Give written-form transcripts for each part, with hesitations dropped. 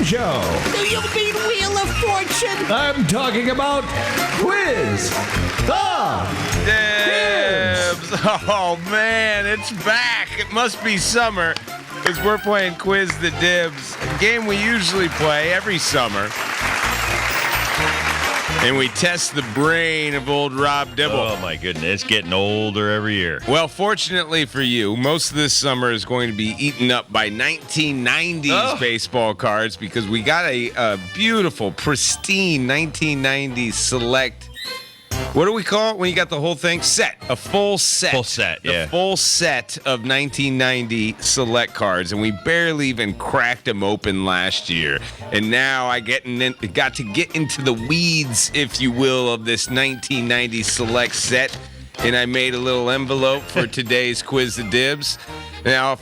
Show. Do you mean Wheel of Fortune? I'm talking about Quiz the Dibbs. Oh, man, it's back. It must be summer because we're playing Quiz the Dibbs, a game we usually play every summer. And we test the brain of old Rob Dibble. Oh, my goodness. It's getting older every year. Well, fortunately for you, most of this summer is going to be eaten up by 1990s baseball cards because we got a beautiful, pristine 1990s select. What do we call it when you got the whole thing? Set. A full set. Full set, yeah. A full set of 1990 select cards, and we barely even cracked them open last year. And now I got to get into the weeds, if you will, of this 1990 select set, and I made a little envelope for today's Quiz the Dibbs. Now,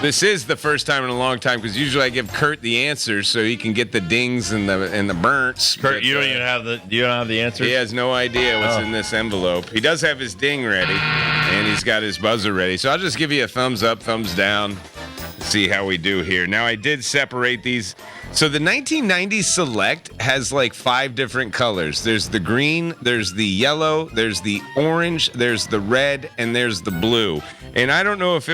this is the first time in a long time because usually I give Kurt the answers so he can get the dings and the burns. Kurt, you don't even have the answers? He has no idea what's in this envelope. He does have his ding ready, and he's got his buzzer ready. So I'll just give you a thumbs up, thumbs down, see how we do here. Now, I did separate these. So the 1990 Select has like 5 different colors. There's the green, there's the yellow, there's the orange, there's the red, and there's the blue. And I don't know if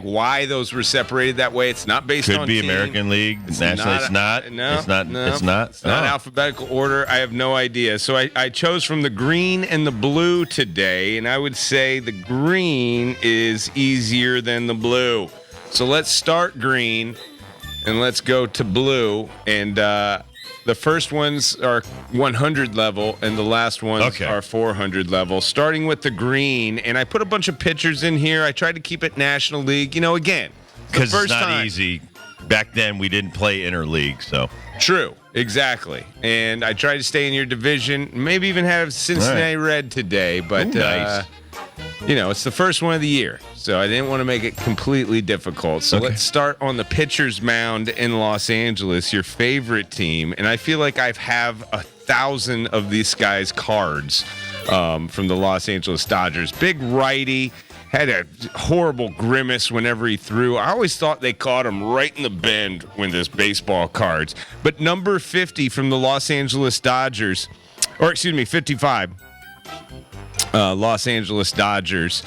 why those were separated that way. It's not based on Could be team. American League. National, it's not. No, it's not. no, It's not. It's not alphabetical order. I have no idea. So I chose from the green and the blue today, and I would say the green is easier than the blue. So let's start green, and let's go to blue. And the first ones are 100 level, and the last ones are 400 level. Starting with the green, and I put a bunch of pictures in here. I tried to keep it National League. You know, again, because it's not easy. Back then, we didn't play interleague, so. True, exactly. And I tried to stay in your division, maybe even have Cincinnati Red today, but nice. It's the first one of the year, so I didn't want to make it completely difficult. So let's start on the pitcher's mound in Los Angeles, your favorite team. And I feel like I have 1,000 of these guys' cards from the Los Angeles Dodgers. Big righty, had a horrible grimace whenever he threw. I always thought they caught him right in the bend with his baseball cards. But number 50 from the Los Angeles Dodgers, 55. Los Angeles Dodgers,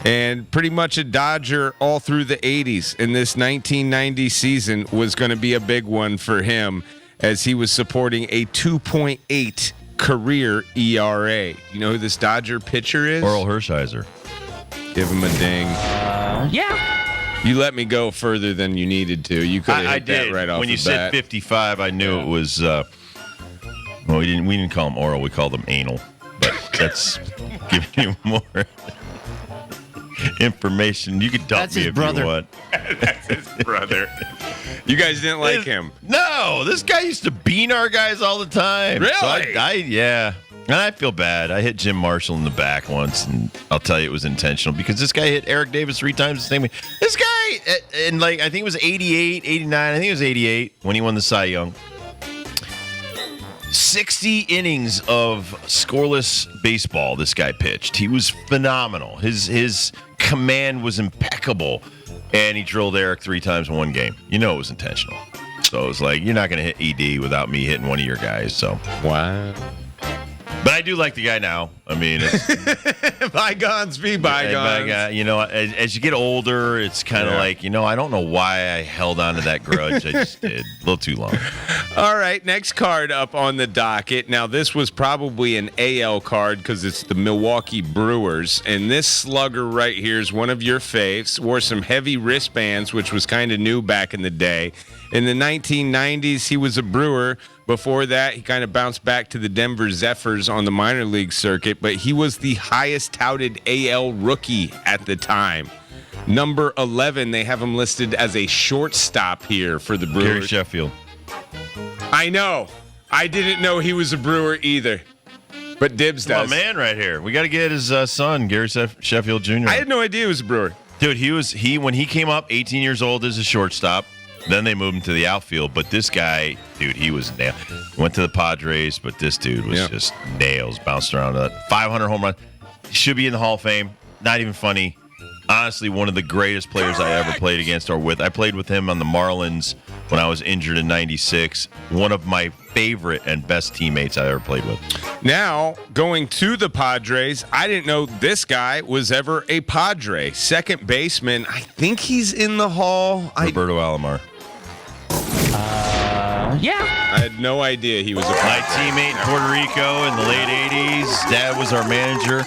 and pretty much a Dodger all through the 80s. And this 1990 season was going to be a big one for him as he was supporting a 2.8 career ERA. You know who this Dodger pitcher is? Oral Hershiser. Give him a ding. Yeah. You let me go further than you needed to. You could have hit that right off when the you said bat. 55, I knew it was. Well, we didn't call him oral. We called him anal. But that's giving you more information. You can dump me if you want. That's his brother. You guys didn't like him? No, this guy used to bean our guys all the time. Really? So yeah. And I feel bad. I hit Jim Marshall in the back once, and I'll tell you it was intentional because this guy hit Eric Davis 3 times the same way. This guy, and I think it was 88, 89. I think it was 88 when he won the Cy Young. 60 innings of scoreless baseball this guy pitched. He was phenomenal. His command was impeccable, and he drilled Eric 3 times in one game. You know it was intentional. So it was like, you're not going to hit ED without me hitting one of your guys. So Wow. But I do like the guy now. I mean, it's, bygones be bygones. As you get older, it's kind of like, I don't know why I held on to that grudge. I just did. A little too long. All right, next card up on the docket. Now, this was probably an AL card because it's the Milwaukee Brewers. And this slugger right here is one of your faves. Wore some heavy wristbands, which was kind of new back in the day. In the 1990s, he was a Brewer. Before that, he kind of bounced back to the Denver Zephyrs on the minor league circuit, but he was the highest touted AL rookie at the time. Number 11, they have him listed as a shortstop here for the Brewers. Gary Sheffield. I know. I didn't know he was a Brewer either, but Dibbs does. Oh, man, right here. We got to get his son, Gary Sheffield Jr. I had no idea he was a Brewer. Dude, when he came up, 18 years old as a shortstop. Then they moved him to the outfield. But this guy, dude, he was nailed. Went to the Padres, but this dude was just nails, bounced around. 500 home run. Should be in the Hall of Fame. Not even funny. Honestly, one of the greatest players I ever played against or with. I played with him on the Marlins when I was injured in 96. One of my favorite and best teammates I ever played with. Now, going to the Padres, I didn't know this guy was ever a Padre. Second baseman, I think he's in the Hall. Roberto Alomar. Yeah. I had no idea he was a My Padre. teammate in Puerto Rico in the late 80s. Dad was our manager.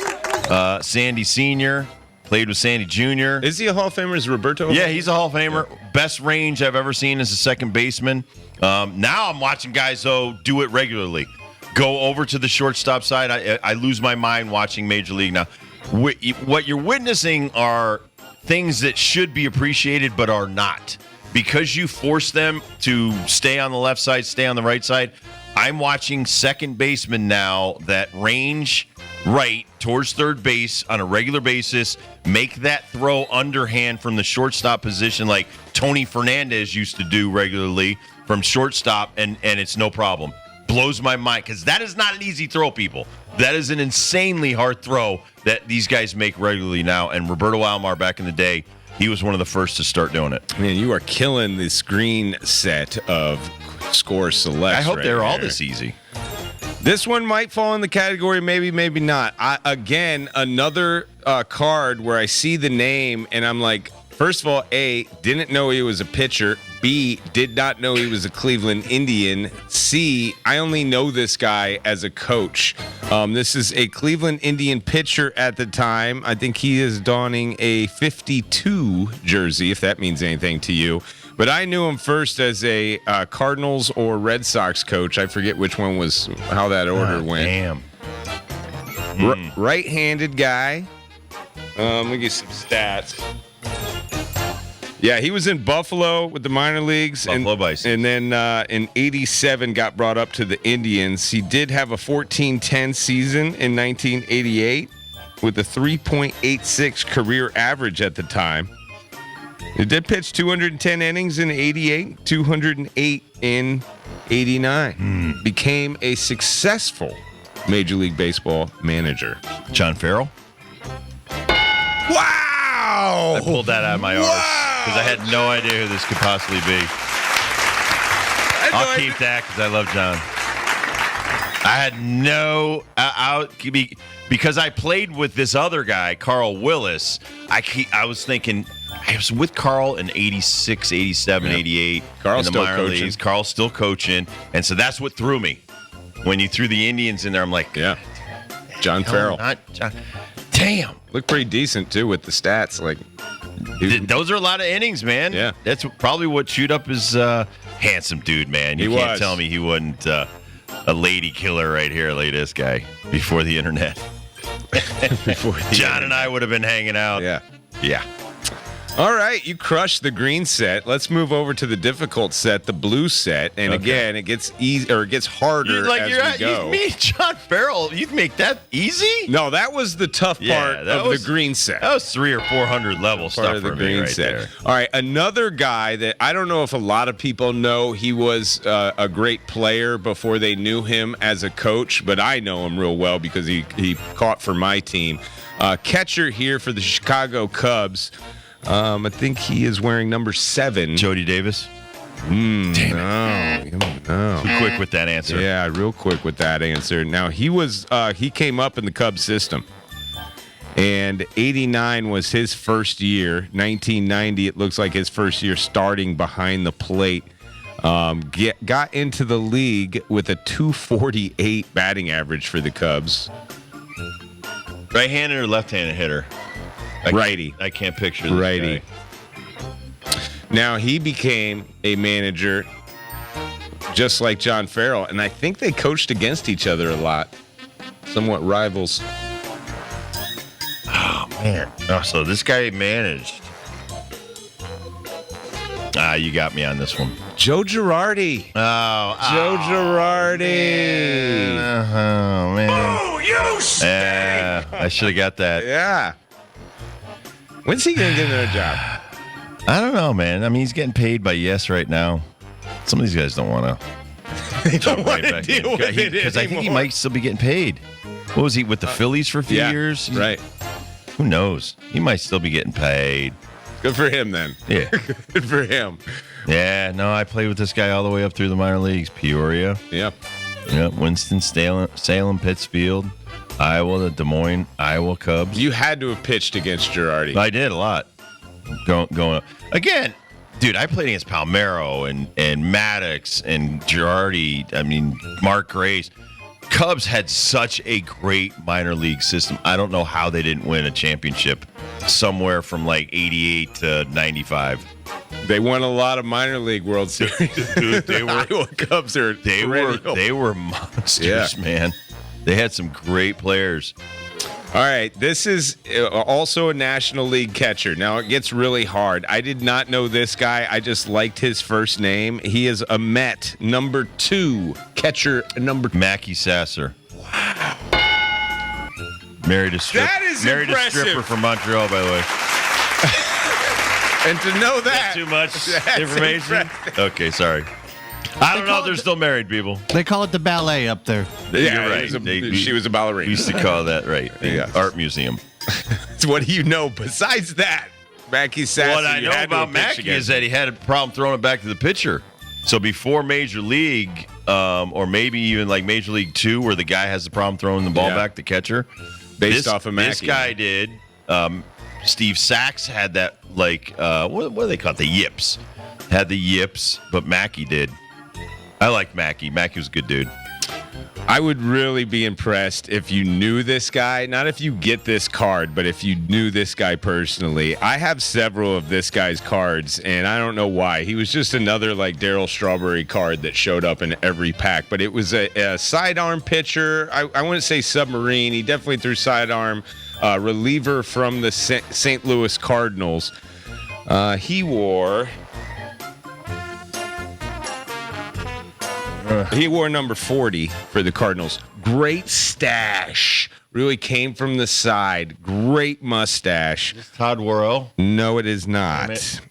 Sandy Sr. Played with Sandy Jr. Is he a Hall of Famer? Is Roberto? Yeah, he's a Hall of Famer. Best range I've ever seen as a second baseman. Now I'm watching guys, though, do it regularly. Go over to the shortstop side. I lose my mind watching Major League now. What you're witnessing are things that should be appreciated but are not. Because you force them to stay on the left side, stay on the right side, I'm watching second basemen now that range right towards third base on a regular basis, make that throw underhand from the shortstop position like Tony Fernandez used to do regularly from shortstop, and it's no problem. Blows my mind because that is not an easy throw, people. That is an insanely hard throw that these guys make regularly now, and Roberto Alomar back in the day, he was one of the first to start doing it. Man, you are killing the screen set of score selects. I hope right they're all there. this easy. This one might fall in the category, maybe not. Again, another card where I see the name and I'm like, first of all, A, didn't know he was a pitcher. B, did not know he was a Cleveland Indian. C, I only know this guy as a coach. This is a Cleveland Indian pitcher at the time. I think he is donning a 52 jersey, if that means anything to you. But I knew him first as a Cardinals or Red Sox coach. I forget which one was how that order went. Damn. Right-handed guy. Let me get some stats. Yeah, he was in Buffalo with the minor leagues. Buffalo Bison. And then in 87 got brought up to the Indians. He did have a 14-10 season in 1988 with a 3.86 career average at the time. He did pitch 210 innings in 88, 208 in 89. Became a successful Major League Baseball manager. John Farrell? Wow! I pulled that out of my arse because I had no idea who this could possibly be. I'll keep that because I love John. I had no... because I played with this other guy, Carl Willis, I was thinking... I was with Carl in 86, 87, 88. Carl's in the still minor coaching. leagues. Carl's still coaching. And so that's what threw me. When you threw the Indians in there, I'm like... Yeah. John Farrell. Not John. Damn. Looked pretty decent, too, with the stats. Like, Those are a lot of innings, man. Yeah. That's probably what chewed up his handsome dude, man. You He can't was. tell me he wasn't a lady killer right here. Look at this guy before the internet. John and I would have been hanging out. Yeah. Yeah. All right, you crushed the green set. Let's move over to the difficult set, the blue set. And again, it gets easy or it gets harder as we go. Me, John Farrell, you'd make that easy? No, that was the tough part that of was- the green set. That was 300 or 400 level Part stuff of the for me green right set. there. All right, another guy that I don't know if a lot of people know he was a great player before they knew him as a coach, but I know him real well because he caught for my team. Catcher here for the Chicago Cubs. I think he is wearing number 7. Jody Davis? No. Too quick with that answer. Yeah, real quick with that answer. Now, he came up in the Cubs system. And 89 was his first year. 1990, it looks like his first year starting behind the plate. Got into the league with a 248 batting average for the Cubs. Right-handed or left-handed hitter? Righty. I can't picture this Righty. guy. Now, he became a manager just like John Farrell, and I think they coached against each other a lot. Somewhat rivals. Oh, man. Oh, so this guy managed. You got me on this one. Joe Girardi. Joe Girardi. Oh, man. Oh, you stink! I should have got that. Yeah. When's he going to get another job? I don't know, man. I mean, he's getting paid by Yes right now. Some of these guys don't want to. They don't want to deal with it Because I think he anymore. might still be getting paid. What was he with the Phillies for a few years? Right. Who knows? He might still be getting paid. Good for him, then. Yeah. Good for him. Yeah, no, I played with this guy all the way up through the minor leagues. Peoria. Yep. Yep. Winston-Salem, Pittsfield, Iowa, the Des Moines, Iowa Cubs. You had to have pitched against Girardi. I did a lot. Going up. Again, dude, I played against Palmeiro and Maddox and Girardi. I mean, Mark Grace. Cubs had such a great minor league system. I don't know how they didn't win a championship somewhere from like 88 to 95. They won a lot of minor league World Series. Dude, they were Iowa Cubs are they were monsters, Yeah. man. They had some great players. All right, this is also a National League catcher. Now, it gets really hard. I did not know this guy. I just liked his first name. He is a Met, number 2, catcher, number 2. Mackie Sasser. Wow. Married a stripper. That is married impressive. a stripper from Montreal, by the way. And to know that. Too much That's information? impressive. Okay, sorry. I don't know if they're still married, people. They call it the ballet up there. Yeah, You're right. she was a ballerina. We used to call that, right, the Yes. art museum. So what do you know besides that? Mackie Sasser. What I you know had to about have pitched Mackie against is that he had a problem throwing it back to the pitcher. So before Major League, or maybe even like Major League 2, where the guy has the problem throwing the ball back, the catcher. Based off of Mackie. This guy did. Steve Sachs had that, like, what do they call it? The yips. Had the yips, but Mackie did. I liked Mackie. Mackie was a good dude. I would really be impressed if you knew this guy. Not if you get this card, but if you knew this guy personally. I have several of this guy's cards, and I don't know why. He was just another like Darryl Strawberry card that showed up in every pack. But it was a sidearm pitcher. I wouldn't say submarine. He definitely threw sidearm. Reliever from the St. Louis Cardinals. He wore number 40 for the Cardinals. Great stash. Really came from the side. Great mustache. Todd Worrell. No, it is not.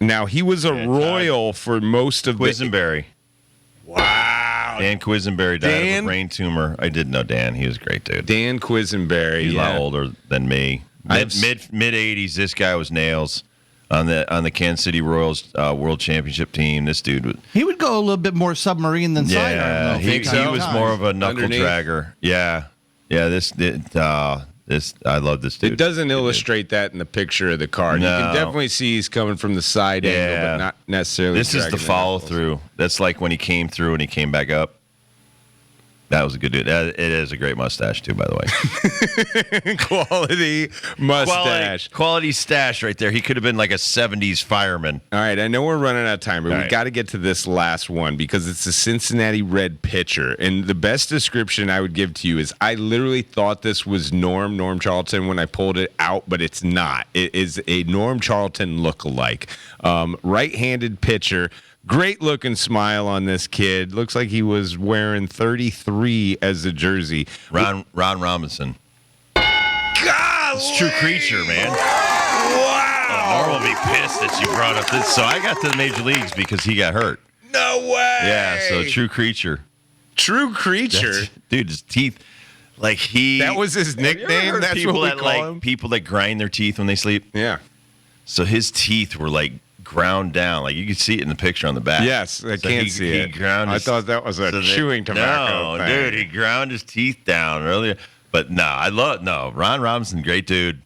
Now, he was a Royal for most of Quisenberry. Wow. Dan Quisenberry died of a brain tumor. I did know Dan. He was a great dude. Dan Quisenberry. He's a lot older than me. Mid 80s, this guy was nails. On the Kansas City Royals World Championship team, this dude He would go a little bit more submarine than sidearm. yeah, he was more of a knuckle Underneath? dragger. Yeah. This I love this dude. It doesn't illustrate that in the picture of the card. No. You can definitely see he's coming from the side angle, but not necessarily. This is the dragging follow knuckles. through. That's like when he came through and he came back up. That was a good dude. It is a great mustache too, by the way. Quality mustache. Quality stash right there. He could have been like a 70s fireman. All right, I know we're running out of time, but All we right. got to get to this last one because it's a Cincinnati Red pitcher. And the best description I would give to you is I literally thought this was Norm Charlton when I pulled it out, but it's not. It is a Norm Charlton lookalike. Right-handed pitcher. Great looking smile on this kid. Looks like he was wearing 33 as a jersey. Ron Robinson. God, It's True Creature, man. wow! Norm will be pissed that you brought up this. So I got to the major leagues because he got hurt. No way! Yeah, so True Creature. True Creature. Dude, his teeth, like That was his Have you ever nickname. heard That's people what we that call like him. people that grind their teeth when they sleep. Yeah. So his teeth were like ground down, like you could see it in the picture on the back. Yes, I So can't see it. I thought that was a chewing tobacco No, thing. dude, he ground his teeth down earlier. But Ron Robinson, great dude.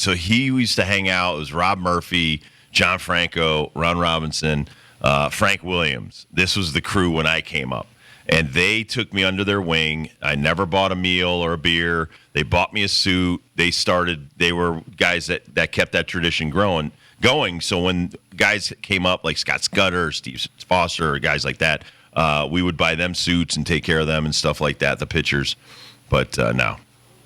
So he used to hang out. It was Rob Murphy, John Franco, Ron Robinson, Frank Williams. This was the crew when I came up. And they took me under their wing. I never bought a meal or a beer. They bought me a suit. They were guys that kept that tradition going. So when guys came up like Scott Scudder, Steve Foster, or guys like that, we would buy them suits and take care of them and stuff like that, the pitchers. But no,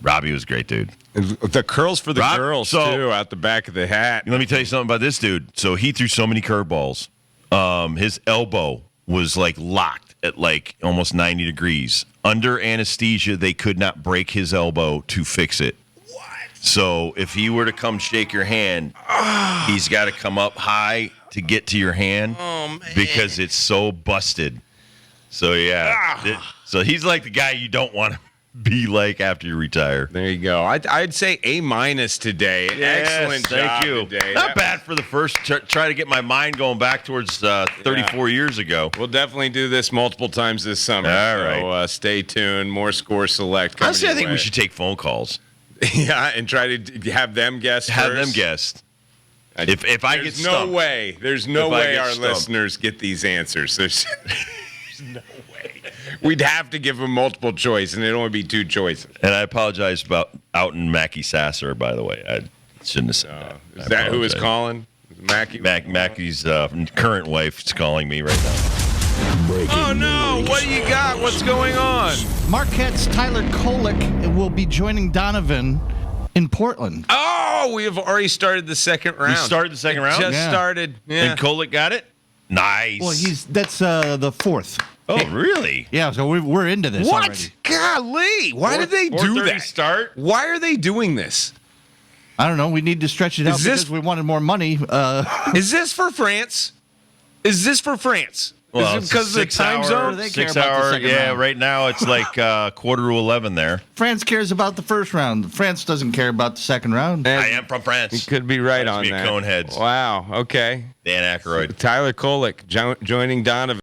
Robbie was a great dude. The curls for the girls, too, out the back of the hat. Let me tell you something about this dude. So he threw so many curveballs. His elbow was like locked at like almost 90 degrees. Under anesthesia, they could not break his elbow to fix it. So if he were to come shake your hand, he's got to come up high to get to your hand because it's so busted. So yeah, so he's like the guy you don't want be like after you retire. There you go. I'd say A- today. Excellent job thank you. today. Not bad for the first. Try to get my mind going back towards 34 years ago. We'll definitely do this multiple times this summer. All So right. Stay tuned. More Score Select coming Honestly, I your think way. we should take phone calls. Yeah, and try to have them guess Have first. them guess. If I get There's stumped. no way. There's no If I way get our stumped. listeners get these answers. There's no way. We'd have to give them multiple choice, and it'd only be 2 choices. And I apologize about outing Mackie Sasser, by the way. I shouldn't have said that. Is I that who is apologize. calling? Mackie? Mackie's current wife is calling me right now. Oh, no. What do you got? What's going on? Marquette's Tyler Kolek will be joining Donovan in Portland. Oh, we have already started the second round. We started the second round? Just Yeah. started. Yeah. And Kolek got it? Nice. Well, that's the 4th. Oh, really? Yeah, so we're into this What? already. Golly. Why did they do 4:30 that? start? Why are they doing this? I don't know. We need to stretch it out Is this- because we wanted more money. Is this for France? Is this for France? Well, is it because of the time zone? They care 6 about the hour. second Yeah, round. right now it's like quarter to 11 there. France cares about the first round. France doesn't care about the second round. And I am from France. You could be right Must on be a that. Coneheads. Wow. Okay. Dan Aykroyd. Tyler Kolek joining Donovan.